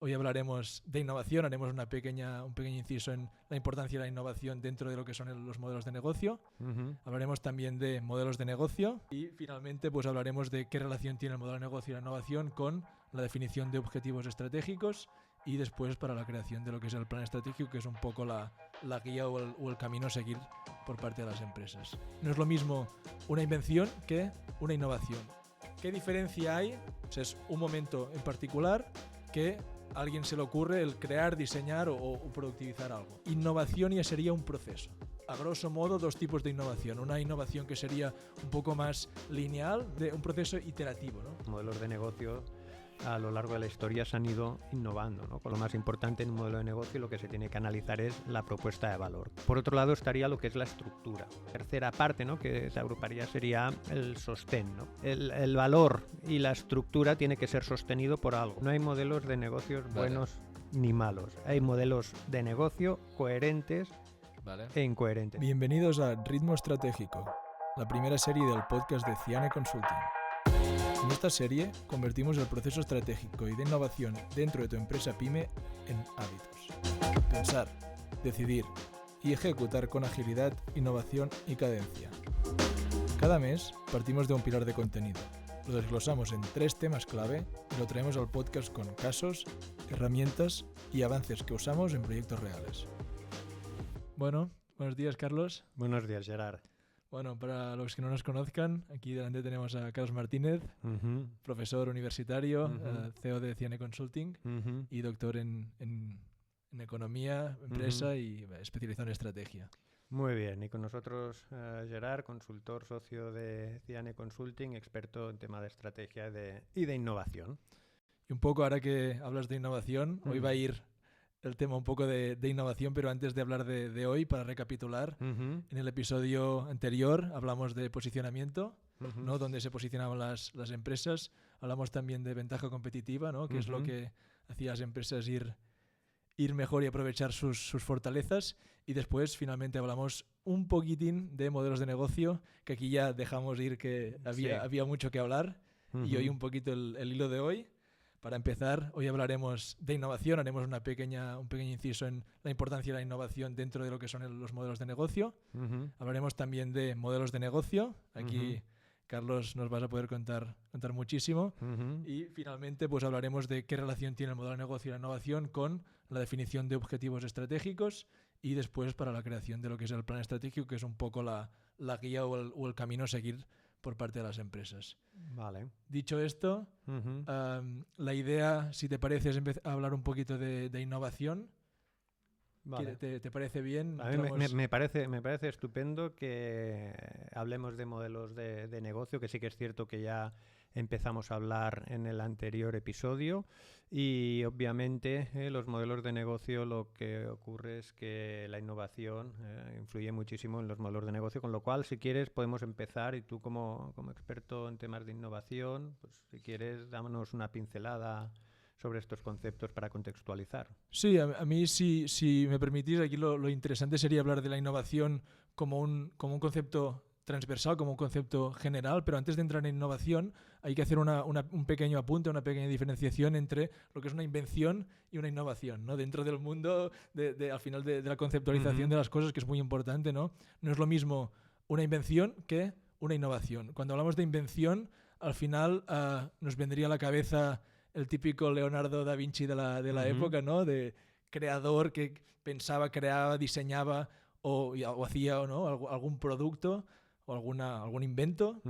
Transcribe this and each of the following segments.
Hoy hablaremos de innovación, haremos un pequeño inciso en la importancia de la innovación dentro de lo que son los modelos de negocio. Hablaremos también de modelos de negocio y finalmente pues hablaremos de qué relación tiene el modelo de negocio y la innovación con la definición de objetivos estratégicos y después para la creación de lo que es el plan estratégico, que es un poco la guía o el camino a seguir por parte de las empresas. No es lo mismo una invención que una innovación. ¿Qué diferencia hay? Pues es un momento en particular que a alguien se le ocurre el crear, diseñar o productivizar algo. Innovación ya sería un proceso. A grosso modo, dos tipos de innovación. Una innovación que sería un poco más lineal, de un proceso iterativo, ¿no? Modelos de negocio a lo largo de la historia se han ido innovando, ¿no? Con lo más importante en un modelo de negocio lo que se tiene que analizar es la propuesta de valor. Por otro lado estaría lo que es la estructura. Tercera parte, ¿no?, que se agruparía sería el sostén, ¿no? El valor y la estructura tiene que ser sostenido por algo. No hay modelos de negocios buenos ni malos. Hay modelos de negocio coherentes e incoherentes. Bienvenidos a Ritmo Estratégico, la primera serie del podcast de Ciane Consulting. En esta serie convertimos el proceso estratégico y de innovación dentro de tu empresa PYME en hábitos. Pensar, decidir y ejecutar con agilidad, innovación y cadencia. Cada mes partimos de un pilar de contenido. Lo desglosamos en 3 temas clave y lo traemos al podcast con casos, herramientas y avances que usamos en proyectos reales. Bueno, buenos días, Carlos. Buenos días, Gerard. Bueno, para los que no nos conozcan, aquí delante tenemos a Carlos Martínez, profesor universitario, CEO de Ciane Consulting y doctor en economía, empresa y especializado en estrategia. Muy bien, y con nosotros Gerard, consultor socio de Ciane Consulting, experto en tema de estrategia y de innovación. Y un poco ahora que hablas de innovación, hoy va a ir el tema un poco de innovación, pero antes de hablar de hoy, para recapitular, en el episodio anterior hablamos de posicionamiento, ¿no?, donde se posicionaban las empresas. Hablamos también de ventaja competitiva, ¿no?, que es lo que hacía a las empresas ir mejor y aprovechar sus fortalezas. Y después, finalmente, hablamos un poquitín de modelos de negocio, que aquí ya dejamos ir que había mucho que hablar. Y hoy un poquito el hilo de hoy. Para empezar, hoy hablaremos de innovación, haremos un pequeño inciso en la importancia de la innovación dentro de lo que son los modelos de negocio. Hablaremos también de modelos de negocio. Aquí, Carlos, nos vas a poder contar muchísimo. Y finalmente, pues hablaremos de qué relación tiene el modelo de negocio y la innovación con la definición de objetivos estratégicos y después para la creación de lo que es el plan estratégico, que es un poco la guía o el camino a seguir por parte de las empresas. Vale. Dicho esto, la idea, si te parece, es hablar un poquito de innovación. Vale. ¿Te parece bien? A mí me parece estupendo que hablemos de modelos de negocio, que sí que es cierto que ya empezamos a hablar en el anterior episodio y obviamente los modelos de negocio, lo que ocurre es que la innovación influye muchísimo en los modelos de negocio, con lo cual, si quieres, podemos empezar y tú como experto en temas de innovación, pues si quieres, dámonos una pincelada sobre estos conceptos para contextualizar. Sí, a mí, si me permitís, aquí lo interesante sería hablar de la innovación como un concepto transversal, como un concepto general, pero antes de entrar en innovación hay que hacer un pequeño apunte, una pequeña diferenciación entre lo que es una invención y una innovación, ¿no? Dentro del mundo, al final de la conceptualización de las cosas, que es muy importante, ¿no? No es lo mismo una invención que una innovación. Cuando hablamos de invención, al final nos vendría a la cabeza el típico Leonardo da Vinci de la época, ¿no? De creador que pensaba, creaba, diseñaba o hacía, ¿no?, algún producto o algún invento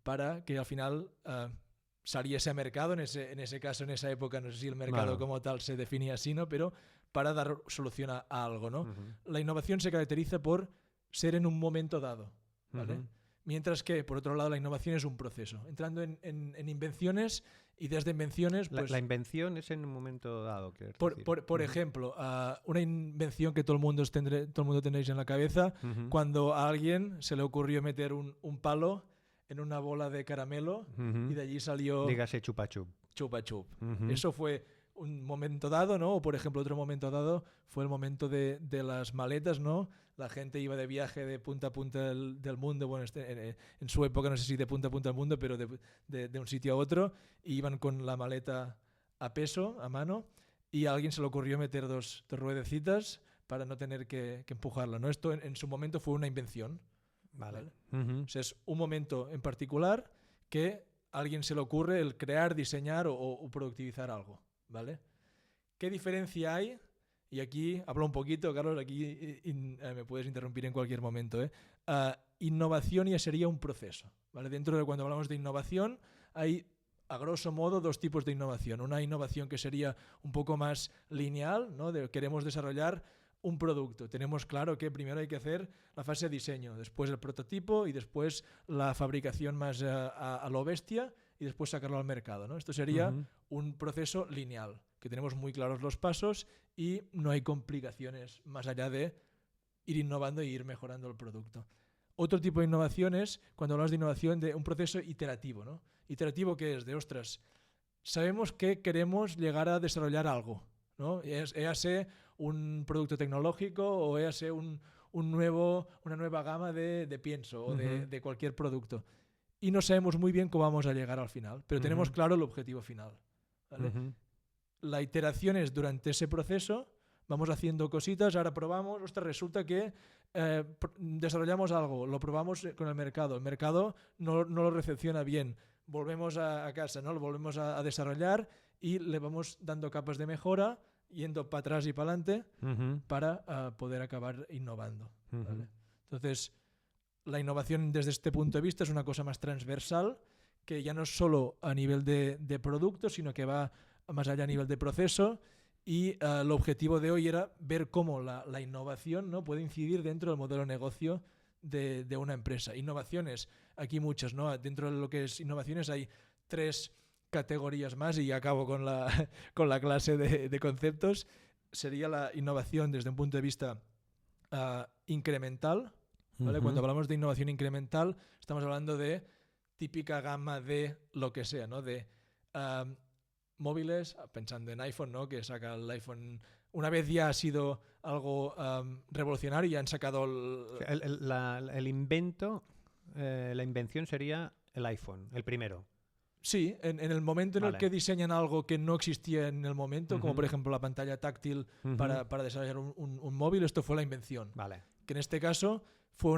para que al final saliese a mercado. En ese caso, en esa época, no sé si el mercado como tal se definía así, ¿no?, pero para dar solución a algo, ¿no? La innovación se caracteriza por ser en un momento dado, ¿vale? Mientras que, por otro lado, la innovación es un proceso. Entrando en invenciones, ideas de invenciones... Pues, la invención es en un momento dado, ¿quieres decir? Por ejemplo, una invención que todo el mundo tendréis en la cabeza, cuando a alguien se le ocurrió meter un palo en una bola de caramelo y de allí salió... Dígase chupa chup. Chupa chup. Eso fue un momento dado, ¿no? O por ejemplo, otro momento dado fue el momento de las maletas, ¿no? La gente iba de viaje de punta a punta del mundo, bueno, en su época no sé si de punta a punta del mundo, pero de un sitio a otro, y iban con la maleta a peso, a mano, y a alguien se le ocurrió meter dos ruedecitas para no tener que empujarla, ¿no? Esto en su momento fue una invención. Vale. O sea, es un momento en particular que a alguien se le ocurre el crear, diseñar o productivizar algo, ¿vale? ¿Qué diferencia hay? Y aquí hablo un poquito, Carlos, aquí me puedes interrumpir en cualquier momento. Innovación ya sería un proceso, ¿vale? Dentro de cuando hablamos de innovación hay, a grosso modo, dos tipos de innovación. Una innovación que sería un poco más lineal, ¿no? Queremos desarrollar un producto. Tenemos claro que primero hay que hacer la fase de diseño, después el prototipo y después la fabricación más a lo bestia y después sacarlo al mercado, ¿no? Esto sería un proceso lineal, que tenemos muy claros los pasos y no hay complicaciones más allá de ir innovando e ir mejorando el producto. Otro tipo de innovación es, cuando hablamos de innovación, de un proceso iterativo, ¿no? Iterativo, que es de, ostras, sabemos que queremos llegar a desarrollar algo, ¿no? Ya sea un producto tecnológico o ya sea una nueva gama de pienso o de cualquier producto. Y no sabemos muy bien cómo vamos a llegar al final, pero tenemos claro el objetivo final, ¿vale? La iteración es durante ese proceso, vamos haciendo cositas, ahora probamos, ostras, resulta que desarrollamos algo, lo probamos con el mercado no lo recepciona bien, volvemos a casa, ¿no? Lo volvemos a desarrollar y le vamos dando capas de mejora, yendo para atrás y para adelante para poder acabar innovando, ¿vale? Entonces, la innovación desde este punto de vista es una cosa más transversal, que ya no es solo a nivel de producto, sino que va más allá a nivel de proceso, y el objetivo de hoy era ver cómo la innovación, ¿no? puede incidir dentro del modelo de negocio de una empresa. Innovaciones, aquí muchas, ¿no? Dentro de lo que es innovaciones hay 3 categorías más y acabo con la clase de conceptos. Sería la innovación desde un punto de vista incremental, ¿vale? Cuando hablamos de innovación incremental estamos hablando de típica gama de lo que sea, ¿no? De móviles, pensando en iPhone, ¿no? Que saca el iPhone, una vez ya ha sido algo revolucionario y han sacado el invento, la invención sería el iPhone, el primero. Sí, en el momento en el que diseñan algo que no existía en el momento, como por ejemplo la pantalla táctil para desarrollar un móvil, esto fue la invención. Vale. Que en este caso fue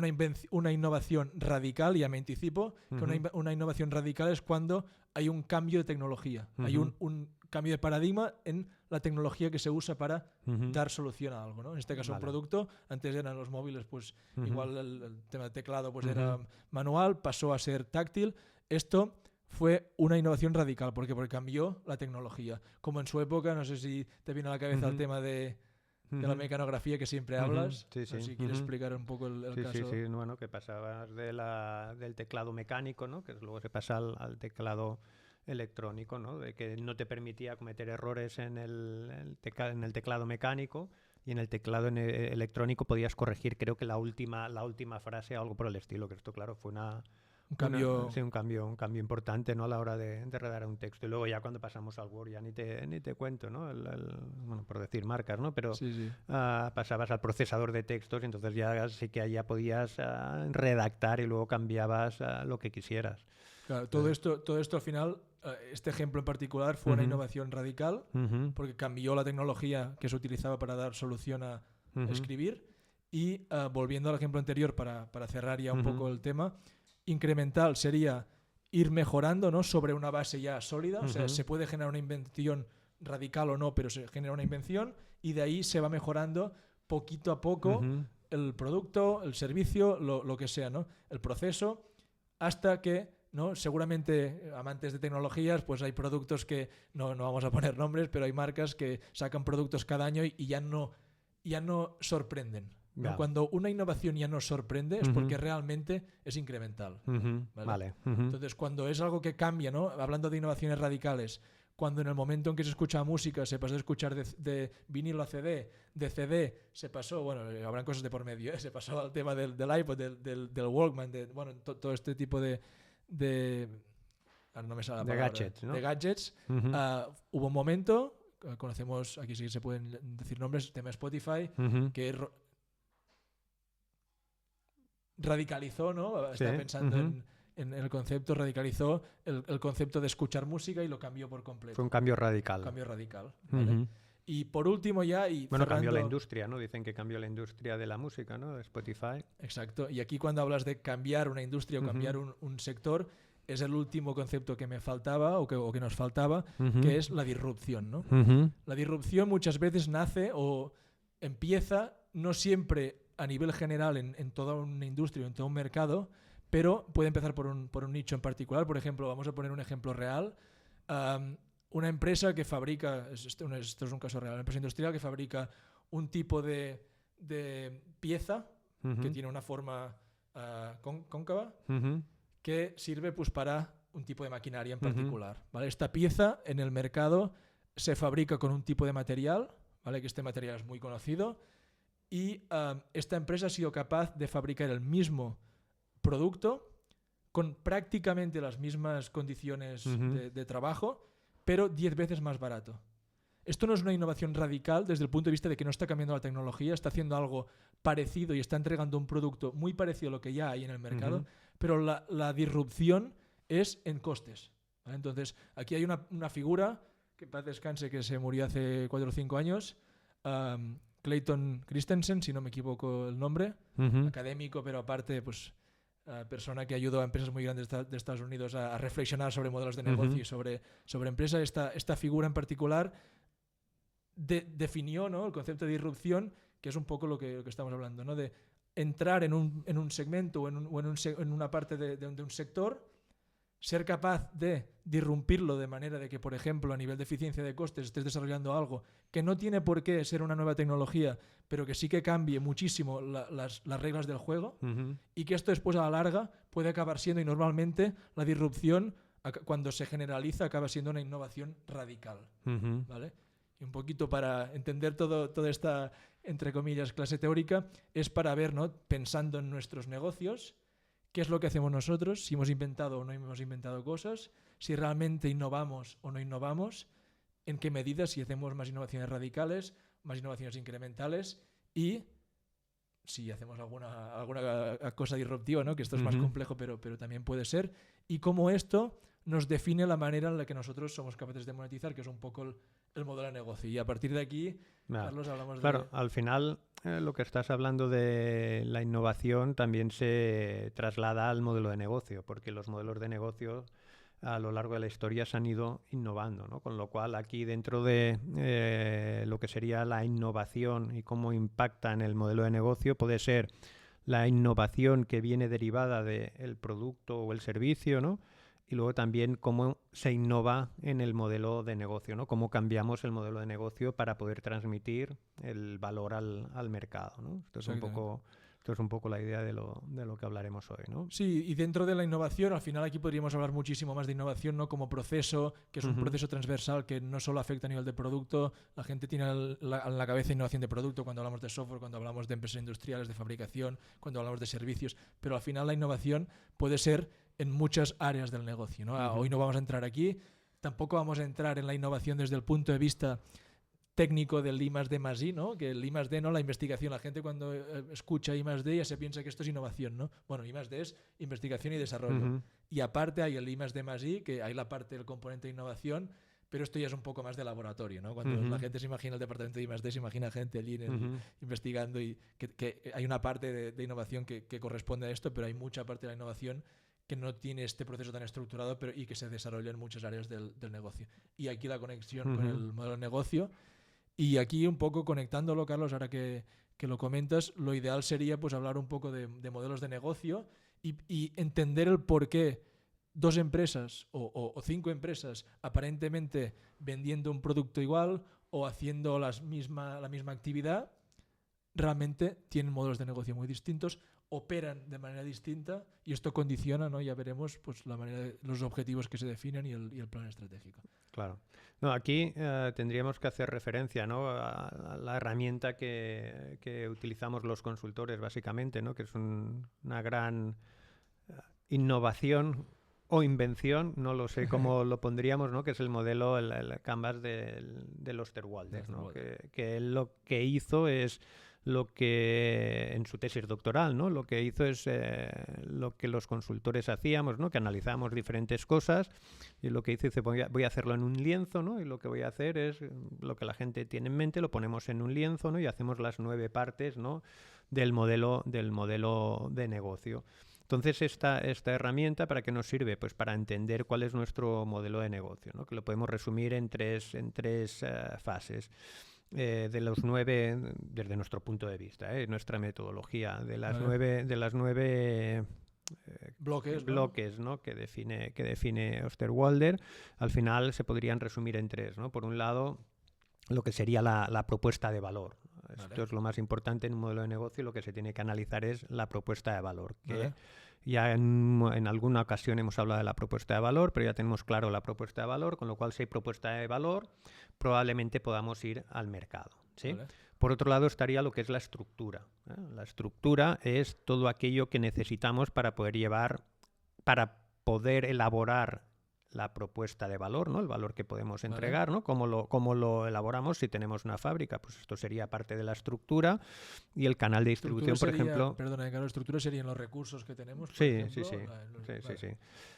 una innovación radical, ya me anticipo, que una innovación radical es cuando hay un cambio de tecnología, hay un cambio de paradigma en la tecnología que se usa para dar solución a algo, ¿no? En este caso un producto, antes eran los móviles, pues igual el tema de teclado pues era manual, pasó a ser táctil. Esto fue una innovación radical porque cambió la tecnología. Como en su época, no sé si te viene a la cabeza el tema de la mecanografía que siempre hablas. Sí, sí. No sé si quieres explicar un poco el caso. Sí, bueno, que pasabas del teclado mecánico, ¿no? Que luego se pasa al teclado electrónico, ¿no? De que no te permitía cometer errores en el teclado mecánico, y en el teclado electrónico podías corregir, creo que la última frase, algo por el estilo, que esto, claro, fue un cambio importante, ¿no? A la hora de redactar un texto. Y luego ya cuando pasamos al Word ya ni te cuento, ¿no? Bueno, por decir marcas, ¿no? Pero pasabas al procesador de textos y entonces ya sí que ya podías redactar y luego cambiabas lo que quisieras. Claro, todo esto al final, este ejemplo en particular fue una innovación radical porque cambió la tecnología que se utilizaba para dar solución a escribir. Y volviendo al ejemplo anterior para cerrar ya un poco el tema, incremental sería ir mejorando, ¿no? Sobre una base ya sólida. O sea, se puede generar una invención radical o no, pero se genera una invención y de ahí se va mejorando poquito a poco el producto, el servicio, lo que sea, ¿no? El proceso, hasta que, ¿no? Seguramente amantes de tecnologías, pues hay productos que no vamos a poner nombres, pero hay marcas que sacan productos cada año y ya no sorprenden. ¿No? Cuando una innovación ya nos sorprende es porque realmente es incremental. ¿Vale? Entonces, cuando es algo que cambia, ¿no? Hablando de innovaciones radicales, cuando en el momento en que se escucha música se pasó a escuchar de vinilo a CD, de CD se pasó, bueno, habrán cosas de por medio, se pasó al tema del iPod, del Walkman, todo este tipo de no me sale la palabra, gadgets, ¿no? De gadgets. Hubo un momento, conocemos, aquí sí se pueden decir nombres, el tema Spotify, que radicalizó, ¿no? Estaba pensando en el concepto, radicalizó el concepto de escuchar música y lo cambió por completo. Fue un cambio radical. ¿Vale? Y por último ya... Y bueno, cerrando... cambió la industria, ¿no? Dicen que cambió la industria de la música, ¿no? De Spotify. Exacto. Y aquí cuando hablas de cambiar una industria o cambiar un sector, es el último concepto que me faltaba o que nos faltaba, que es la disrupción, ¿no? La disrupción muchas veces nace o empieza no siempre a nivel general en toda una industria o en todo un mercado, pero puede empezar por un nicho en particular. Por ejemplo, vamos a poner un ejemplo real. Una empresa que fabrica, esto es un caso real, una empresa industrial que fabrica un tipo de pieza que tiene una forma cóncava, que sirve pues para un tipo de maquinaria en particular. ¿Vale? Esta pieza en el mercado se fabrica con un tipo de material, ¿vale? Que este material es muy conocido, y esta empresa ha sido capaz de fabricar el mismo producto con prácticamente las mismas condiciones de trabajo, pero 10 veces más barato. Esto no es una innovación radical desde el punto de vista de que no está cambiando la tecnología, está haciendo algo parecido y está entregando un producto muy parecido a lo que ya hay en el mercado, pero la disrupción es en costes, ¿vale? Entonces, aquí hay una figura, que paz descanse, que se murió hace 4 o 5 años, Clayton Christensen, si no me equivoco el nombre, académico, pero aparte, pues... persona que ayudó a empresas muy grandes de Estados Unidos a reflexionar sobre modelos de negocio y sobre empresas. Esta figura en particular definió, ¿no?, el concepto de disrupción, que es un poco lo que estamos hablando, ¿no?, de entrar en un segmento o en una parte de un sector, ser capaz de disrumpirlo de manera de que, por ejemplo, a nivel de eficiencia de costes estés desarrollando algo que no tiene por qué ser una nueva tecnología, pero que sí que cambie muchísimo las reglas del juego, y que esto después a la larga puede acabar siendo, y normalmente la disrupción cuando se generaliza acaba siendo una innovación radical, ¿vale? Y un poquito para entender toda esta, entre comillas, clase teórica, es para ver, ¿no?, pensando en nuestros negocios, qué es lo que hacemos nosotros, si hemos inventado o no hemos inventado cosas, si realmente innovamos o no innovamos, en qué medida, si hacemos más innovaciones radicales, más innovaciones incrementales, y si hacemos alguna cosa disruptiva, ¿no?, que esto es más complejo, pero también puede ser, y cómo esto nos define la manera en la que nosotros somos capaces de monetizar, que es un poco el modelo de negocio. Y a partir de aquí, Carlos, hablamos Claro, al final lo que estás hablando de la innovación también se traslada al modelo de negocio, porque los modelos de negocio a lo largo de la historia se han ido innovando, ¿no? Con lo cual aquí dentro de lo que sería la innovación y cómo impacta en el modelo de negocio puede ser la innovación que viene derivada del producto o el servicio, ¿no? Y luego también cómo se innova en el modelo de negocio, ¿no? Cómo cambiamos el modelo de negocio para poder transmitir el valor al mercado, ¿no? Esto es un poco la idea de lo que hablaremos hoy, ¿no? Sí, y dentro de la innovación, al final aquí podríamos hablar muchísimo más de innovación, ¿no?, como proceso, que es un proceso transversal que no solo afecta a nivel de producto. La gente tiene en la cabeza innovación de producto cuando hablamos de software, cuando hablamos de empresas industriales, de fabricación, cuando hablamos de servicios, pero al final la innovación puede ser en muchas áreas del negocio, ¿no? Hoy no vamos a entrar aquí, tampoco vamos a entrar en la innovación desde el punto de vista técnico del I+D+I, ¿no? Que el I+D, ¿no?, la investigación, la gente cuando escucha I+D ya se piensa que esto es innovación, ¿no? Bueno, I+D es investigación y desarrollo. Y aparte hay el I+D+I, que hay la parte del componente de innovación, pero esto ya es un poco más de laboratorio, ¿no? Cuando la gente se imagina el departamento de I+D, se imagina gente allí investigando, y que hay una parte de innovación que corresponde a esto, pero hay mucha parte de la innovación que no tiene este proceso tan estructurado y que se desarrolla en muchas áreas del negocio. Y aquí la conexión con el modelo de negocio. Y aquí un poco conectándolo, Carlos, ahora que lo comentas, lo ideal sería pues hablar un poco de modelos de negocio y entender el por qué 2 empresas o 5 empresas aparentemente vendiendo un producto igual o haciendo la misma actividad realmente tienen modelos de negocio muy distintos, operan de manera distinta, y esto condiciona, ¿no?, ya veremos, pues la manera los objetivos que se definen y el plan estratégico. Claro. No, aquí tendríamos que hacer referencia, ¿no?, a la herramienta que utilizamos los consultores, básicamente, ¿no?, que es una gran innovación o invención, no lo sé cómo lo pondríamos, ¿no?, que es el modelo, el Canvas del Osterwalder, ¿no? Que él lo que hizo es lo que en su tesis doctoral, ¿no? Lo que hizo es lo que los consultores hacíamos, ¿no? Que analizábamos diferentes cosas y lo que hizo dice voy a hacerlo en un lienzo, ¿no? Y lo que voy a hacer es lo que la gente tiene en mente, lo ponemos en un lienzo, ¿no? Y hacemos las 9 partes, ¿no? del modelo de negocio. Entonces, esta herramienta, ¿para qué nos sirve? Pues para entender cuál es nuestro modelo de negocio, ¿no? Que lo podemos resumir en tres fases. De los 9, desde nuestro punto de vista, nuestra metodología, de las nueve bloques, ¿no? que define Osterwalder, al final se podrían resumir en 3, ¿no? Por un lado, lo que sería la propuesta de valor. Esto es lo más importante en un modelo de negocio, lo que se tiene que analizar es la propuesta de valor. Que ya en alguna ocasión hemos hablado de la propuesta de valor, pero ya tenemos claro la propuesta de valor, con lo cual si hay propuesta de valor, probablemente podamos ir al mercado, ¿sí? Por otro lado estaría lo que es la estructura. La estructura es todo aquello que necesitamos para poder elaborar la propuesta de valor, ¿no? El valor que podemos entregar, ¿no? ¿Cómo lo elaboramos si tenemos una fábrica? Pues esto sería parte de la estructura y el canal de distribución, por ejemplo. Perdona, la estructura serían los recursos que tenemos. Sí.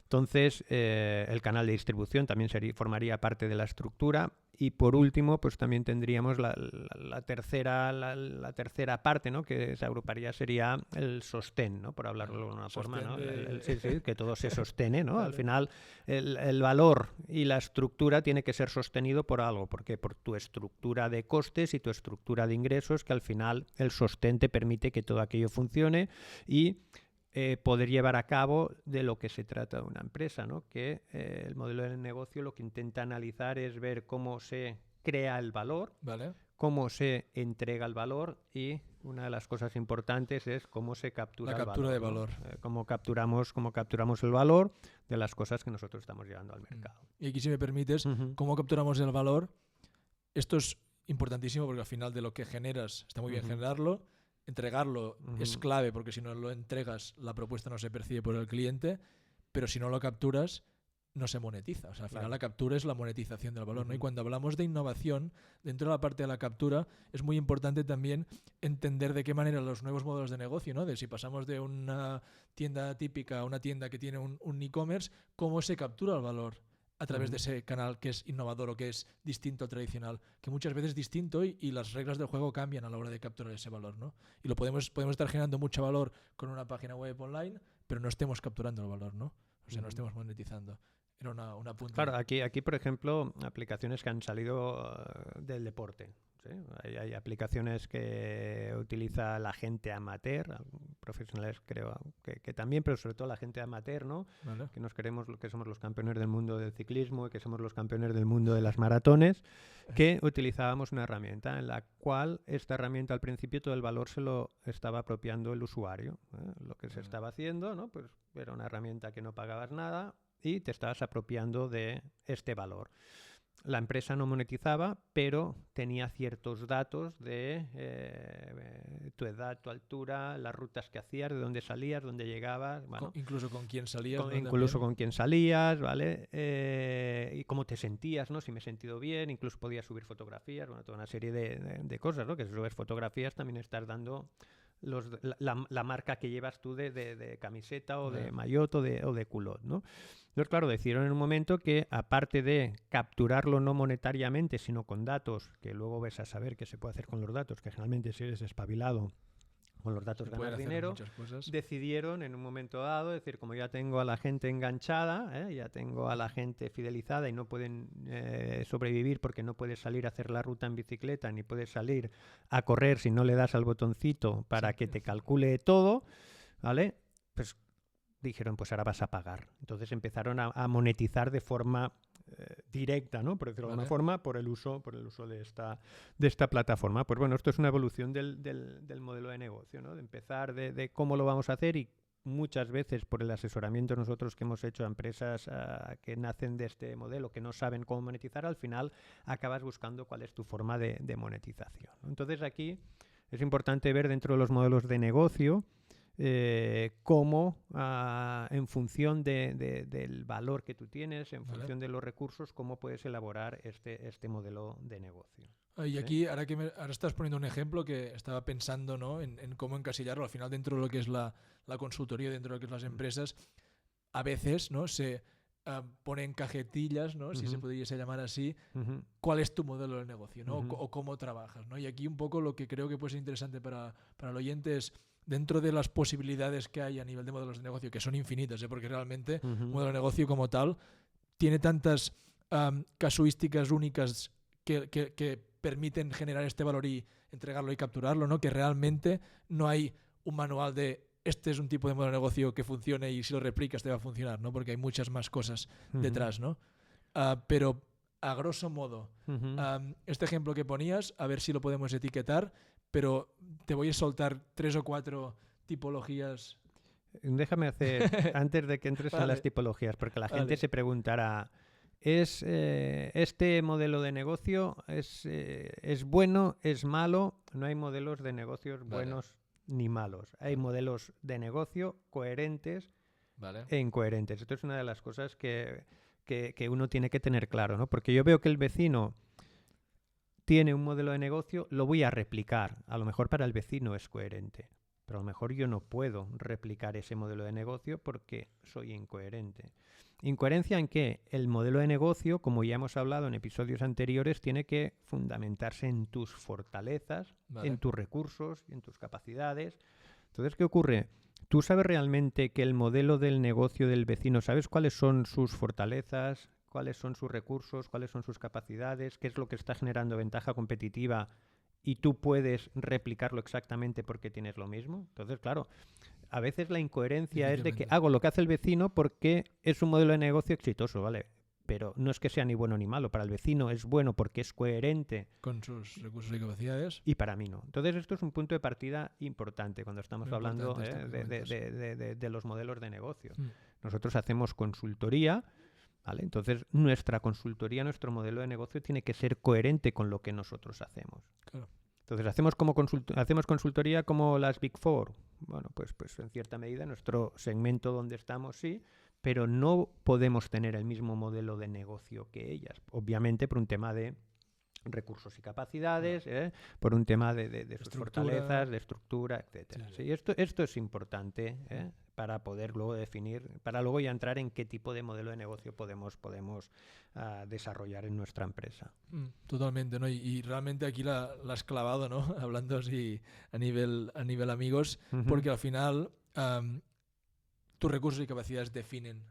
Entonces, el canal de distribución también formaría parte de la estructura. Y por último, pues también tendríamos la tercera parte, ¿no? Que se agruparía sería el sostén, ¿no? Por hablarlo de una forma, ¿no? Que todo se sostiene, ¿no? Al final, el valor y la estructura tiene que ser sostenido por algo. ¿Por qué? Por tu estructura de costes y tu estructura de ingresos, que al final el sostén te permite que todo aquello funcione y poder llevar a cabo de lo que se trata de una empresa, ¿no? Que el modelo de negocio lo que intenta analizar es ver cómo se crea el valor, cómo se entrega el valor y una de las cosas importantes es cómo se captura el valor. La captura de valor. Cómo capturamos el valor de las cosas que nosotros estamos llevando al mercado. Y aquí, si me permites, cómo capturamos el valor. Esto es importantísimo porque al final de lo que generas, está muy bien generarlo. Entregarlo es clave porque si no lo entregas la propuesta no se percibe por el cliente, pero si no lo capturas no se monetiza. O sea, al final la captura es la monetización del valor, ¿no? Y cuando hablamos de innovación, dentro de la parte de la captura es muy importante también entender de qué manera los nuevos modelos de negocio, ¿no? De si pasamos de una tienda típica a una tienda que tiene un e-commerce, cómo se captura el valor a través de ese canal que es innovador o que es distinto al tradicional, que muchas veces es distinto y las reglas del juego cambian a la hora de capturar ese valor, ¿no? Y lo podemos estar generando mucho valor con una página web online, pero no estemos capturando el valor, ¿no? O sea, no estemos monetizando. Era una punta. Claro, aquí, por ejemplo, aplicaciones que han salido del deporte. ¿Sí? Hay aplicaciones que utiliza la gente amateur, profesionales creo que también, pero sobre todo la gente amateur, ¿no? Que que somos los campeones del mundo del ciclismo y que somos los campeones del mundo de las maratones, que utilizábamos una herramienta en la cual esta herramienta al principio todo el valor se lo estaba apropiando el usuario. Lo que se estaba haciendo, ¿no? Pues era una herramienta que no pagabas nada y te estabas apropiando de este valor. La empresa no monetizaba, pero tenía ciertos datos de tu edad, tu altura, las rutas que hacías, de dónde salías, dónde llegabas. Bueno, incluso con quién salías. Incluso con quién salías, ¿vale? Y cómo te sentías, ¿no? Si me he sentido bien, incluso podías subir fotografías, bueno, toda una serie de cosas, ¿no? Que si subes fotografías también estás dando la marca que llevas tú de camiseta o de maillot o de culot, ¿no? Entonces, claro, decidieron en un momento que, aparte de capturarlo no monetariamente, sino con datos, que luego ves a saber qué se puede hacer con los datos, que generalmente si eres espabilado, con los datos ganas dinero, decidieron en un momento dado, decir, como ya tengo a la gente enganchada, ya tengo a la gente fidelizada y no pueden sobrevivir porque no puedes salir a hacer la ruta en bicicleta, ni puedes salir a correr si no le das al botoncito para que te calcule todo, ¿vale? Pues dijeron, pues ahora vas a pagar. Entonces empezaron a monetizar de forma directa, ¿no? Por decirlo de alguna forma, por el uso de esta plataforma. Pues bueno, esto es una evolución del modelo de negocio, ¿no? De empezar de cómo lo vamos a hacer y muchas veces por el asesoramiento nosotros que hemos hecho a empresas que nacen de este modelo, que no saben cómo monetizar, al final acabas buscando cuál es tu forma de monetización. Entonces aquí es importante ver dentro de los modelos de negocio cómo en función del valor que tú tienes, en función de los recursos, cómo puedes elaborar este modelo de negocio. Y aquí, ahora estás poniendo un ejemplo que estaba pensando, ¿no? en cómo encasillarlo. Al final, dentro de lo que es la consultoría, dentro de lo que es las empresas, a veces, ¿no? se ponen cajetillas, ¿no? Si se pudiese llamar así, cuál es tu modelo de negocio, ¿no? O cómo trabajas, ¿no? Y aquí un poco lo que creo que puede ser interesante para el oyente es, dentro de las posibilidades que hay a nivel de modelos de negocio, que son infinitas, ¿eh? Porque realmente un modelo de negocio como tal tiene tantas casuísticas únicas que permiten generar este valor y entregarlo y capturarlo, ¿no? Que realmente no hay un manual de este es un tipo de modelo de negocio que funcione y si lo replicas te va a funcionar, ¿no? Porque hay muchas más cosas detrás, ¿no? Pero a grosso modo, este ejemplo que ponías, a ver si lo podemos etiquetar, pero te voy a soltar 3 o 4 tipologías. Déjame hacer, antes de que entres a las tipologías, porque la gente se preguntará, ¿es este modelo de negocio es bueno, es malo? No hay modelos de negocios buenos ni malos. Hay modelos de negocio coherentes e incoherentes. Esto es una de las cosas que uno tiene que tener claro, ¿no? Porque yo veo que el vecino tiene un modelo de negocio, lo voy a replicar. A lo mejor para el vecino es coherente, pero a lo mejor yo no puedo replicar ese modelo de negocio porque soy incoherente. ¿Incoherencia en qué? El modelo de negocio, como ya hemos hablado en episodios anteriores, tiene que fundamentarse en tus fortalezas, en tus recursos y en tus capacidades. Entonces, ¿qué ocurre? ¿Tú sabes realmente que el modelo del negocio del vecino, sabes cuáles son sus fortalezas, cuáles son sus recursos, cuáles son sus capacidades, qué es lo que está generando ventaja competitiva y tú puedes replicarlo exactamente porque tienes lo mismo? Entonces, claro, a veces la incoherencia es de que hago lo que hace el vecino porque es un modelo de negocio exitoso, ¿vale? Pero no es que sea ni bueno ni malo. Para el vecino es bueno porque es coherente con sus recursos y capacidades. Y para mí no. Entonces esto es un punto de partida importante cuando estamos hablando de los modelos de negocio. Nosotros hacemos consultoría, ¿vale? Entonces nuestra consultoría, nuestro modelo de negocio tiene que ser coherente con lo que nosotros hacemos. Claro. Entonces hacemos consultoría como las Big Four. Bueno, pues en cierta medida nuestro segmento donde estamos sí, pero no podemos tener el mismo modelo de negocio que ellas. Obviamente por un tema de recursos y capacidades, por un tema de sus fortalezas, de estructura, etcétera. Sí. Esto es importante para poder luego definir, para luego ya entrar en qué tipo de modelo de negocio podemos desarrollar en nuestra empresa. Totalmente, ¿no? Y realmente aquí la has clavado, ¿no? Hablando así a nivel amigos, porque al final tus recursos y capacidades definen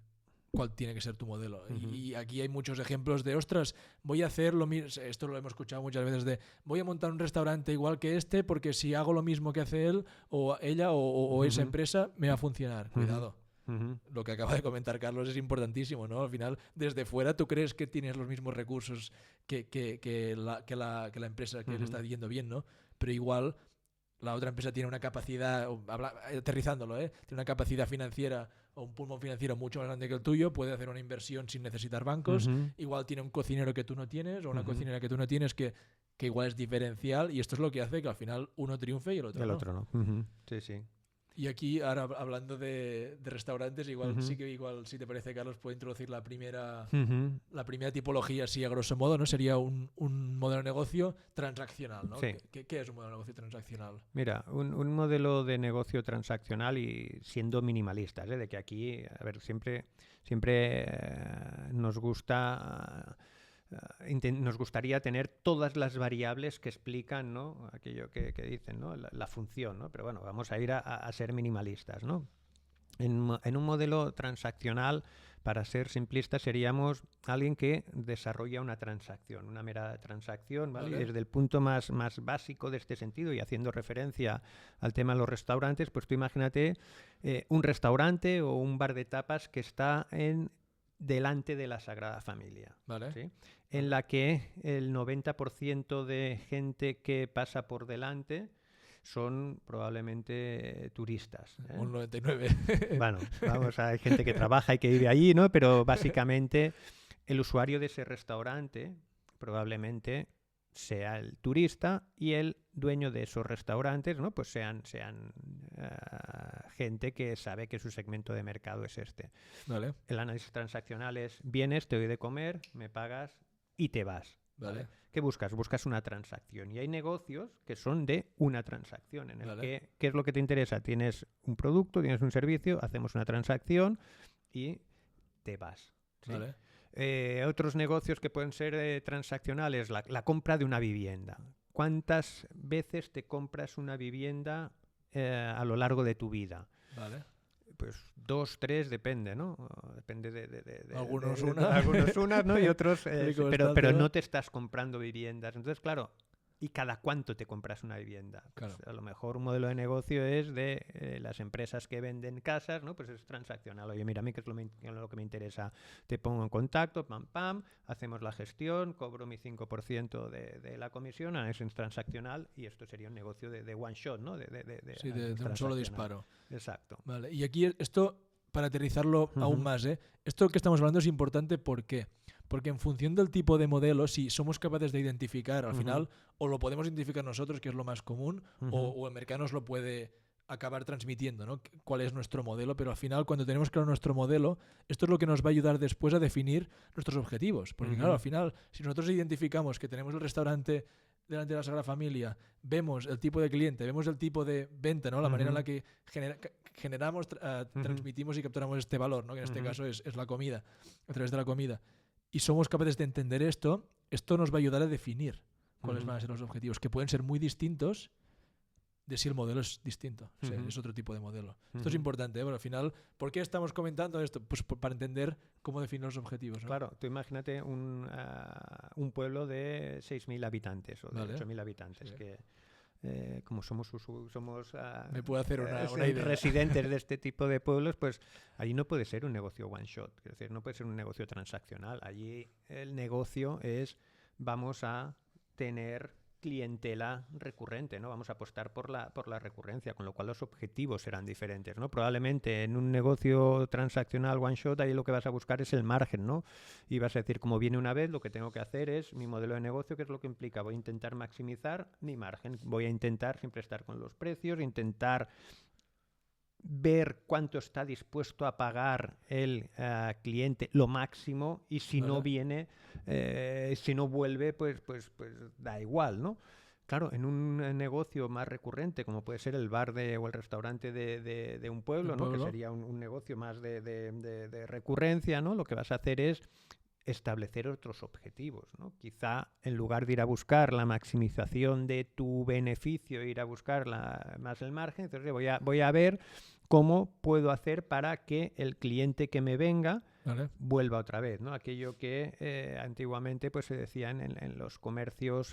cuál tiene que ser tu modelo. Y aquí hay muchos ejemplos de, ostras, voy a hacer lo mismo, esto lo hemos escuchado muchas veces, de voy a montar un restaurante igual que este porque si hago lo mismo que hace él o ella o esa empresa, me va a funcionar. Cuidado. Lo que acaba de comentar Carlos es importantísimo, ¿no? Al final, desde fuera tú crees que tienes los mismos recursos que la empresa que le está yendo bien, ¿no? Pero igual la otra empresa tiene una capacidad, aterrizándolo, tiene una capacidad financiera o un pulmón financiero mucho más grande que el tuyo, puede hacer una inversión sin necesitar bancos, igual tiene un cocinero que tú no tienes o una cocinera que tú no tienes que igual es diferencial, y esto es lo que hace que al final uno triunfe y el otro no. Sí, sí. Y aquí, ahora hablando de restaurantes, igual sí que igual, si te parece, Carlos, puedo introducir la primera tipología, así a grosso modo, ¿no? Sería un modelo de negocio transaccional, ¿no? Sí. ¿Qué es un modelo de negocio transaccional? Mira, un modelo de negocio transaccional, y siendo minimalistas, de que aquí, a ver, siempre nos gusta... nos gustaría tener todas las variables que explican, ¿no? Aquello que dicen, ¿no? La función, ¿no? Pero bueno, vamos a ir a ser minimalistas, ¿no? En un modelo transaccional, para ser simplistas, seríamos alguien que desarrolla una transacción, una mera transacción, ¿vale? Y desde el punto más básico de este sentido, y haciendo referencia al tema de los restaurantes, pues tú imagínate un restaurante o un bar de tapas que está delante de la Sagrada Familia, ¿sí? En la que el 90% de gente que pasa por delante son probablemente turistas. Un 99. Bueno, hay gente que trabaja y que vive allí, ¿no? Pero básicamente el usuario de ese restaurante probablemente sea el turista, y el dueño de esos restaurantes, ¿no? Pues sean gente que sabe que su segmento de mercado es este. Vale. El análisis transaccional es: vienes, te doy de comer, me pagas y te vas. Vale. ¿Qué buscas? Buscas una transacción. Y hay negocios que son de una transacción. En el que, ¿qué es lo que te interesa? Tienes un producto, tienes un servicio, hacemos una transacción y te vas. ¿Sí? Vale. Otros negocios que pueden ser transaccionales, la compra de una vivienda. ¿Cuántas veces te compras una vivienda a lo largo de tu vida? Vale. Pues 2, 3, depende, ¿no? Depende de algunos unas, ¿no? Y otros, pero ¿no? no te estás comprando viviendas. Entonces, claro, ¿y cada cuánto te compras una vivienda? Pues claro. a lo mejor un modelo de negocio es de las empresas que venden casas, ¿no? Pues es transaccional. Oye, mira, a mí que es lo que me interesa. Te pongo en contacto, pam, pam, hacemos la gestión, cobro mi 5% de la comisión, es transaccional y esto sería un negocio de one shot, ¿no? Sí, de un solo disparo. Exacto. Vale. Y aquí esto, para aterrizarlo aún más, esto que estamos hablando es importante, ¿por qué? Porque en función del tipo de modelo, si somos capaces de identificar, al final, o lo podemos identificar nosotros, que es lo más común, o el mercado nos lo puede acabar transmitiendo, ¿no? Cuál es nuestro modelo, pero al final, cuando tenemos claro nuestro modelo, esto es lo que nos va a ayudar después a definir nuestros objetivos. Porque claro, al final, si nosotros identificamos que tenemos el restaurante delante de la Sagrada Familia, vemos el tipo de cliente, vemos el tipo de venta, ¿no? La manera en la que generamos, transmitimos y capturamos este valor, ¿no? Que en este caso es la comida, a través de la comida. Y somos capaces de entender esto nos va a ayudar a definir cuáles van a ser los objetivos, que pueden ser muy distintos de si el modelo es distinto, o sea, es otro tipo de modelo. Esto es importante, Pero al final, ¿por qué estamos comentando esto? Pues para entender cómo definir los objetivos, ¿no? Claro, tú imagínate un pueblo de 6.000 habitantes o de 8.000 habitantes, sí. Que como somos me puedo hacer una idea. Residentes de este tipo de pueblos, pues allí no puede ser un negocio one shot, es decir, no puede ser un negocio transaccional. Allí el negocio es, vamos a tener clientela recurrente, ¿no? Vamos a apostar por la recurrencia, con lo cual los objetivos serán diferentes, ¿no? Probablemente en un negocio transaccional one shot ahí lo que vas a buscar es el margen, ¿no? Y vas a decir, como viene una vez, lo que tengo que hacer es mi modelo de negocio, ¿qué es lo que implica? Voy a intentar maximizar mi margen, voy a intentar siempre estar con los precios, intentar ver cuánto está dispuesto a pagar el cliente lo máximo, y si no viene, si no vuelve, pues da igual, ¿no? Claro, en un negocio más recurrente, como puede ser el bar o el restaurante de un pueblo, ¿no? Que sería un negocio más de recurrencia, ¿no? Lo que vas a hacer es establecer otros objetivos, ¿no? Quizá en lugar de ir a buscar la maximización de tu beneficio, ir a buscar más el margen, entonces voy a ver cómo puedo hacer para que el cliente que me venga vuelva otra vez, ¿no? Aquello que antiguamente pues se decía en los comercios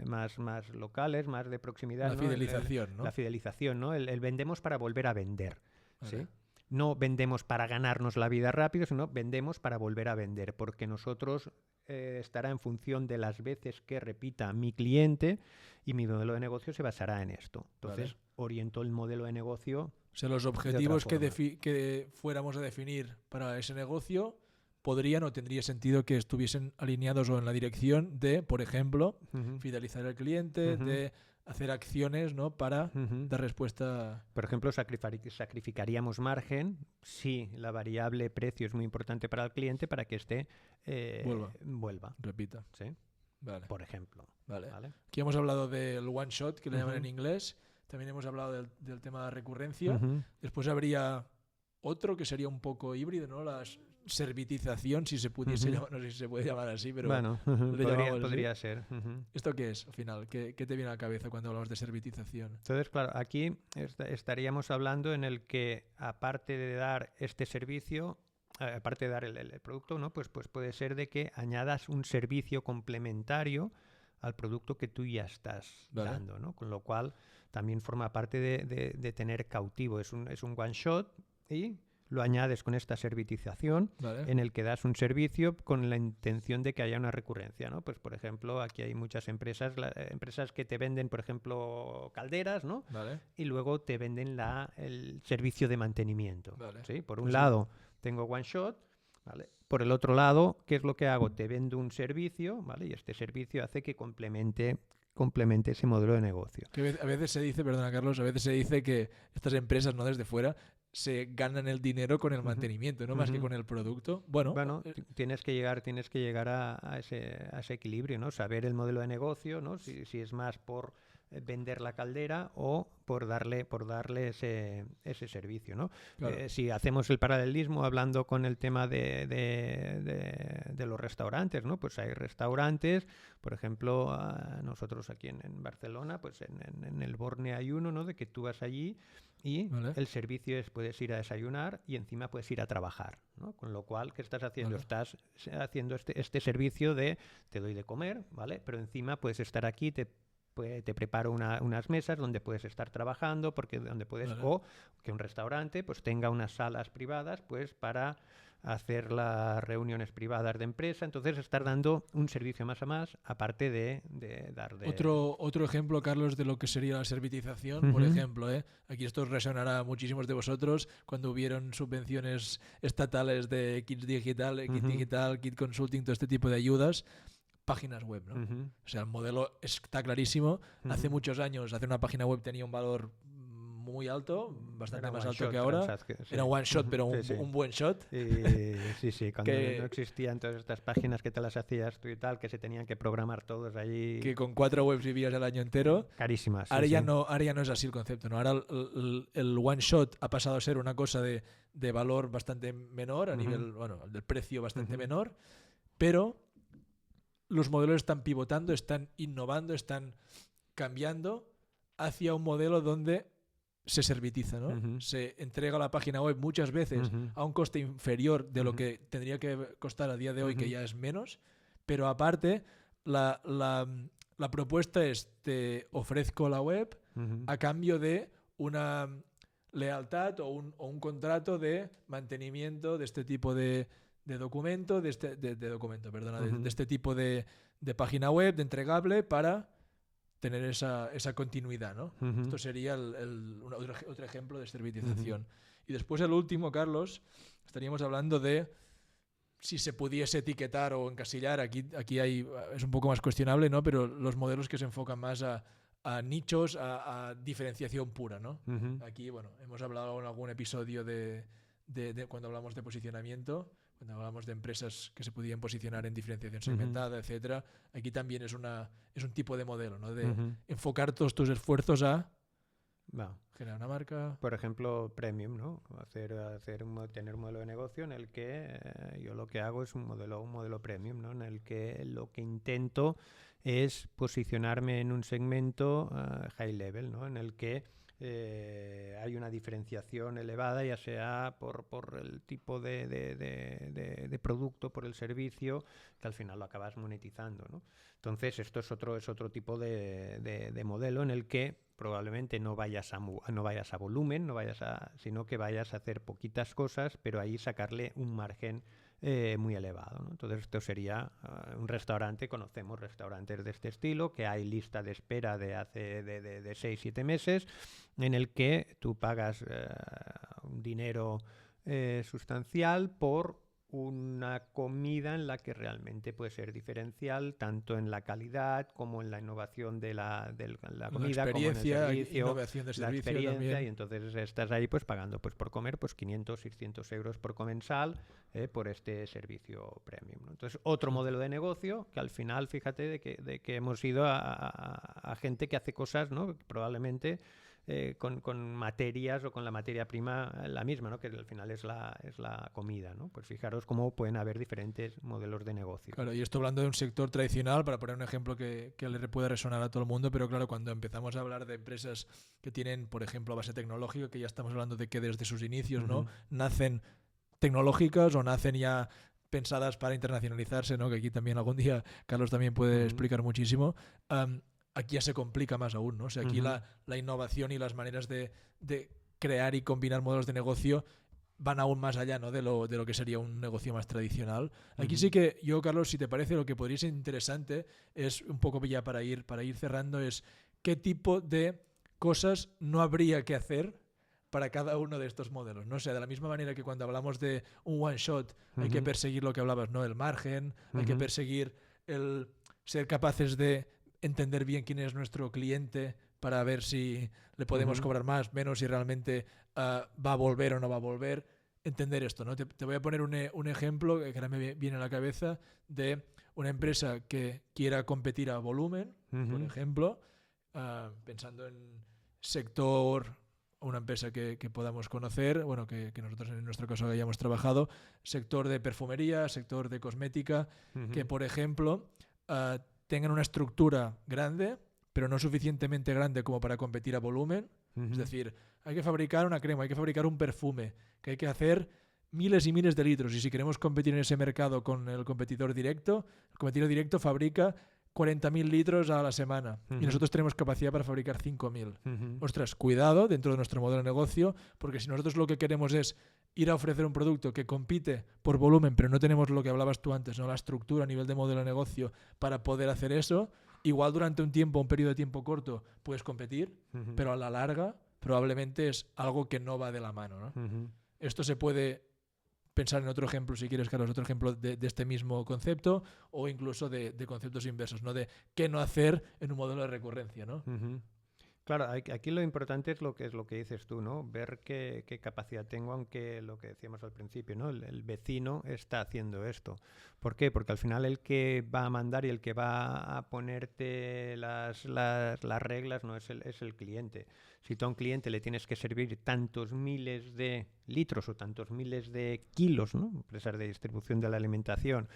más locales, más de proximidad. La fidelización, ¿no? La fidelización, ¿no? El vendemos para volver a vender, ¿sí? No vendemos para ganarnos la vida rápido, sino vendemos para volver a vender, porque nosotros estará en función de las veces que repita mi cliente, y mi modelo de negocio se basará en esto. Entonces, oriento el modelo de negocio. O sea, los objetivos que fuéramos a definir para ese negocio podrían o tendría sentido que estuviesen alineados o en la dirección de, por ejemplo, fidelizar al cliente, de hacer acciones, ¿no? Para dar respuesta. Por ejemplo, sacrificaríamos margen si la variable precio es muy importante para el cliente, para que éste vuelva. Repita. ¿Sí? Vale. Por ejemplo. Vale. Aquí hemos hablado del one shot, que le llaman en inglés. También hemos hablado del tema de recurrencia. Después habría otro que sería un poco híbrido, ¿no? La servitización, si se pudiese llamar, no sé si se puede llamar así, pero bueno, podría ser. ¿Esto qué es, al final? ¿Qué te viene a la cabeza cuando hablamos de servitización? Entonces, claro, aquí estaríamos hablando en el que, aparte de dar este servicio, aparte de dar el producto, ¿no? Pues puede ser de que añadas un servicio complementario al producto que tú ya estás dando, ¿no? Con lo cual también forma parte de tener cautivo. Es un one shot y lo añades con esta servitización en el que das un servicio con la intención de que haya una recurrencia, ¿no? Pues, por ejemplo, aquí hay muchas empresas que te venden, por ejemplo, calderas, ¿no? Y luego te venden el servicio de mantenimiento. ¿Sí? Por un lado, tengo one shot, ¿vale? Por el otro lado, ¿qué es lo que hago? Te vendo un servicio, ¿vale? Y este servicio hace que complemente ese modelo de negocio. Que a veces se dice, perdona Carlos, a veces se dice que estas empresas, no desde fuera, se ganan el dinero con el mantenimiento, no más que con el producto. Bueno, tienes que llegar a ese equilibrio, ¿no? Saber el modelo de negocio, ¿no? Si es más por vender la caldera o por darle ese servicio, ¿no? Claro. Si hacemos el paralelismo hablando con el tema de los restaurantes, ¿no? Pues hay restaurantes, por ejemplo, nosotros aquí en Barcelona, pues en el Borne hay uno, ¿no? De que tú vas allí y el servicio es puedes ir a desayunar y encima puedes ir a trabajar, ¿no? Con lo cual, ¿qué estás haciendo? Estás haciendo este servicio de te doy de comer, ¿vale? Pero encima puedes estar aquí, te preparo unas mesas donde puedes estar trabajando, porque donde puedes, o que un restaurante pues tenga unas salas privadas pues para hacer las reuniones privadas de empresa. Entonces estar dando un servicio más a más, aparte de dar de... Otro ejemplo, Carlos, de lo que sería la servitización, por ejemplo, aquí esto resonará a muchísimos de vosotros cuando hubieron subvenciones estatales de kit digital, kit consulting, todo este tipo de ayudas. Páginas web, ¿no? O sea, el modelo está clarísimo. Hace muchos años hacer una página web tenía un valor muy alto, bastante más alto que ahora. Era un one shot, pero un buen shot. Sí, cuando no existían todas estas páginas que te las hacías tú y tal, que se tenían que programar todos allí. Que con 4 webs vivías el año entero. Carísimas. Ahora ya no es así el concepto, ¿no? Ahora el one shot ha pasado a ser una cosa de valor bastante menor, a nivel, bueno, del precio bastante menor, pero los modelos están pivotando, están innovando, están cambiando hacia un modelo donde se servitiza, ¿no? Se entrega la página web muchas veces a un coste inferior de lo que tendría que costar a día de hoy, que ya es menos, pero aparte la propuesta es te ofrezco la web a cambio de una lealtad o un contrato de mantenimiento de este tipo de documento, de este tipo de página web, de entregable, para tener esa continuidad, ¿no? Esto sería otro ejemplo de servitización. Y después el último, Carlos, estaríamos hablando de si se pudiese etiquetar o encasillar. Aquí es un poco más cuestionable, ¿no? Pero los modelos que se enfocan más a nichos, a diferenciación pura, ¿no? Aquí, bueno, hemos hablado en algún episodio de cuando hablamos de posicionamiento, cuando hablamos de empresas que se podían posicionar en diferenciación segmentada, etcétera. Aquí también es un tipo de modelo, ¿no? De enfocar todos tus esfuerzos a generar una marca. Por ejemplo, premium, ¿no? Tener un modelo de negocio en el que yo lo que hago es un modelo premium, ¿no? En el que lo que intento es posicionarme en un segmento high level, ¿no? En el que hay una diferenciación elevada, ya sea por el tipo de producto, por el servicio, que al final lo acabas monetizando, ¿no? Entonces esto es otro tipo de modelo en el que probablemente no vayas a volumen, sino que vayas a hacer poquitas cosas, pero ahí sacarle un margen muy elevado, ¿no? Entonces esto sería un restaurante. Conocemos restaurantes de este estilo, que hay lista de espera de 6-7 meses, en el que tú pagas un dinero sustancial por una comida en la que realmente puede ser diferencial, tanto en la calidad como en la innovación de la comida, como en el servicio, innovación de servicio, la experiencia también. Y entonces estás ahí pues pagando pues por comer pues 500-600 euros por comensal por este servicio premium, ¿no? Entonces otro modelo de negocio que al final, fíjate, de que hemos ido a gente que hace cosas, ¿no? Probablemente con materias o con la materia prima la misma, ¿no? Que al final es la comida, ¿no? Pues fijaros cómo pueden haber diferentes modelos de negocio. Claro, y esto hablando de un sector tradicional, para poner un ejemplo que le pueda resonar a todo el mundo, pero claro, cuando empezamos a hablar de empresas que tienen, por ejemplo, base tecnológica, que ya estamos hablando de que desde sus inicios, ¿no? Nacen tecnológicas o nacen ya pensadas para internacionalizarse, ¿no? Que aquí también algún día Carlos también puede explicar muchísimo. Aquí ya se complica más aún, ¿no? O sea, aquí la innovación y las maneras de crear y combinar modelos de negocio van aún más allá, ¿no? de lo que sería un negocio más tradicional. Aquí sí que yo, Carlos, si te parece, lo que podría ser interesante es un poco ya para ir cerrando, es qué tipo de cosas no habría que hacer para cada uno de estos modelos, ¿no? O sea, de la misma manera que cuando hablamos de un one shot hay que perseguir lo que hablabas, ¿no? El margen, hay que perseguir el ser capaces de entender bien quién es nuestro cliente para ver si le podemos cobrar más, menos, si realmente va a volver o no va a volver. Entender esto, ¿no? Te voy a poner un ejemplo que ahora me viene a la cabeza de una empresa que quiera competir a volumen, por ejemplo, pensando en sector, una empresa que podamos conocer, bueno, que nosotros en nuestro caso hayamos trabajado, sector de perfumería, sector de cosmética, que por ejemplo tengan una estructura grande, pero no suficientemente grande como para competir a volumen. Es decir, hay que fabricar una crema, hay que fabricar un perfume, que hay que hacer miles y miles de litros. Y si queremos competir en ese mercado con el competidor directo fabrica 40.000 litros a la semana y nosotros tenemos capacidad para fabricar 5.000. Ostras, cuidado dentro de nuestro modelo de negocio, porque si nosotros lo que queremos es ir a ofrecer un producto que compite por volumen, pero no tenemos lo que hablabas tú antes, ¿no? La estructura a nivel de modelo de negocio para poder hacer eso, igual durante un periodo de tiempo corto puedes competir, pero a la larga probablemente es algo que no va de la mano, ¿no? Esto se puede pensar en otro ejemplo, si quieres, Carlos, otro ejemplo de este mismo concepto, o incluso de conceptos inversos, ¿no? De qué no hacer en un modelo de recurrencia, ¿no? Claro, aquí lo importante es lo que dices tú, ¿no? Ver qué capacidad tengo, aunque lo que decíamos al principio, ¿no? El vecino está haciendo esto. ¿Por qué? Porque al final el que va a mandar y el que va a ponerte las reglas no es el cliente. Si tú a un cliente le tienes que servir tantos miles de litros o tantos miles de kilos, ¿no? Empresas de distribución de la alimentación,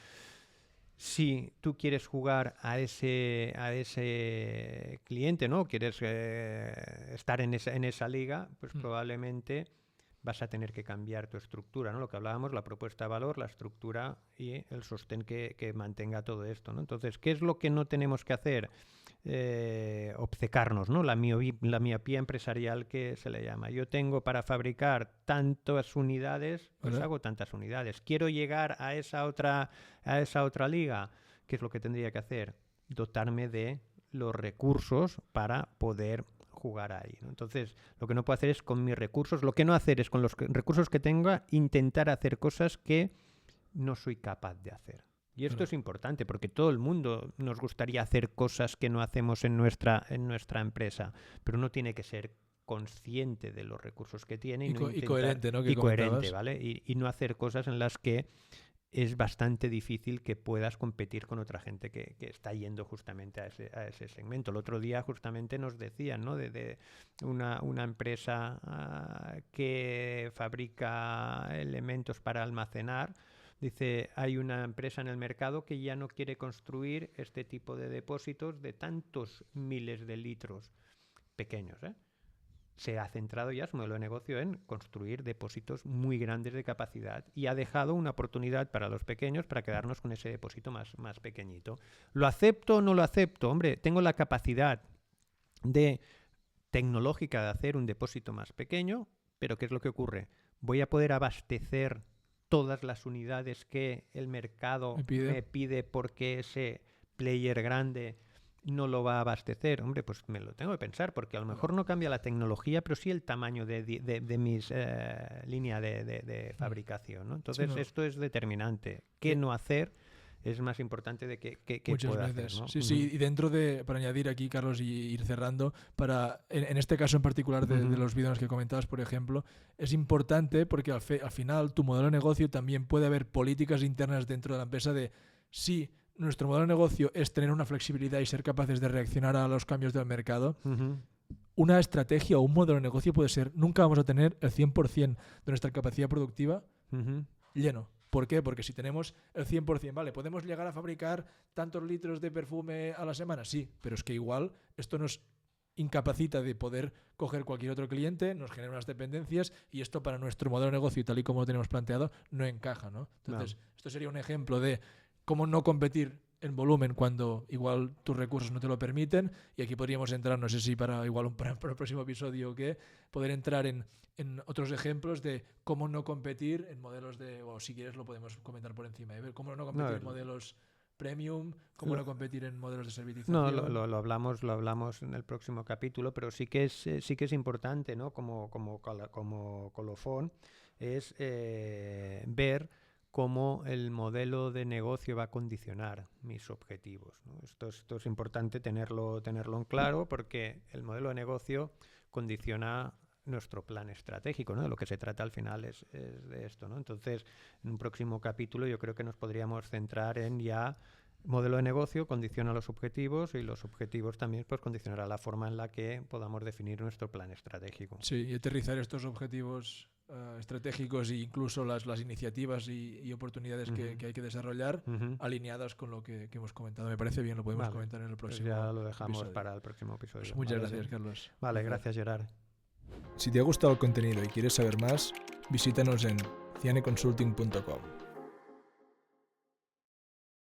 si tú quieres jugar a ese cliente, ¿no? Quieres estar en esa liga, pues probablemente vas a tener que cambiar tu estructura, ¿no? Lo que hablábamos, la propuesta de valor, la estructura y el sostén que mantenga todo esto, ¿no? Entonces, ¿qué es lo que no tenemos que hacer? Obcecarnos, ¿no? La miopía empresarial, que se le llama. Yo tengo para fabricar tantas unidades, pues hago tantas unidades. Quiero llegar a esa otra liga. ¿Qué es lo que tendría que hacer? Dotarme de los recursos para poder jugar ahí, ¿no? Entonces, lo que no puedo hacer es con mis recursos, lo que no hacer es con los recursos que tenga, intentar hacer cosas que no soy capaz de hacer. Y esto es importante porque todo el mundo nos gustaría hacer cosas que no hacemos en nuestra empresa, pero uno tiene que ser consciente de los recursos que tiene y coherente, ¿no? Y coherente, ¿vale? Y no hacer cosas en las que es bastante difícil que puedas competir con otra gente que está yendo justamente a ese segmento. El otro día justamente nos decían, ¿no? de una empresa que fabrica elementos para almacenar. Dice, hay una empresa en el mercado que ya no quiere construir este tipo de depósitos de tantos miles de litros pequeños, ¿eh? Se ha centrado ya su modelo de negocio en construir depósitos muy grandes de capacidad y ha dejado una oportunidad para los pequeños para quedarnos con ese depósito más pequeñito. ¿Lo acepto o no lo acepto? Hombre, tengo la capacidad tecnológica de hacer un depósito más pequeño, pero ¿qué es lo que ocurre? Voy a poder abastecer todas las unidades que el mercado me pide porque ese player grande no lo va a abastecer. Hombre, pues me lo tengo que pensar, porque a lo mejor no cambia la tecnología, pero sí el tamaño de mis línea de fabricación, ¿no? Entonces, esto es determinante. ¿Qué no hacer? Es más importante de que pueda hacer, ¿no? Sí, y dentro para añadir aquí, Carlos, y ir cerrando, en este caso en particular de los vídeos que comentabas, por ejemplo, es importante porque al final tu modelo de negocio también puede haber políticas internas dentro de la empresa de si nuestro modelo de negocio es tener una flexibilidad y ser capaces de reaccionar a los cambios del mercado. Una estrategia o un modelo de negocio puede ser, nunca vamos a tener el 100% de nuestra capacidad productiva lleno. ¿Por qué? Porque si tenemos el 100%, vale, ¿podemos llegar a fabricar tantos litros de perfume a la semana? Sí, pero es que igual esto nos incapacita de poder coger cualquier otro cliente, nos genera unas dependencias y esto para nuestro modelo de negocio, tal y como lo tenemos planteado, no encaja, ¿no? Entonces, esto sería un ejemplo de cómo no competir en volumen cuando igual tus recursos no te lo permiten, y aquí podríamos entrar, no sé si para el próximo episodio o qué, poder entrar en otros ejemplos de cómo no competir en modelos o si quieres lo podemos comentar por encima, ver cómo no competir en modelos premium, cómo no competir en modelos de servitización. No, lo hablamos en el próximo capítulo, pero sí que es importante, ¿no? Como colofón, es ver cómo el modelo de negocio va a condicionar mis objetivos, ¿no? Esto es importante tenerlo en claro, porque el modelo de negocio condiciona nuestro plan estratégico, ¿no? De lo que se trata al final es de esto, ¿no? Entonces, en un próximo capítulo yo creo que nos podríamos centrar en ya modelo de negocio condiciona los objetivos, y los objetivos también pues condicionará la forma en la que podamos definir nuestro plan estratégico. Sí, y aterrizar estos objetivos estratégicos e incluso las iniciativas y oportunidades que hay que desarrollar alineadas con lo que hemos comentado. Me parece bien, lo podemos comentar en el próximo pues ya lo dejamos episodio. Para el próximo episodio. Pues muchas gracias, Carlos. Vale, gracias, Gerard. Si te ha gustado el contenido y quieres saber más, visítanos en cianeconsulting.com.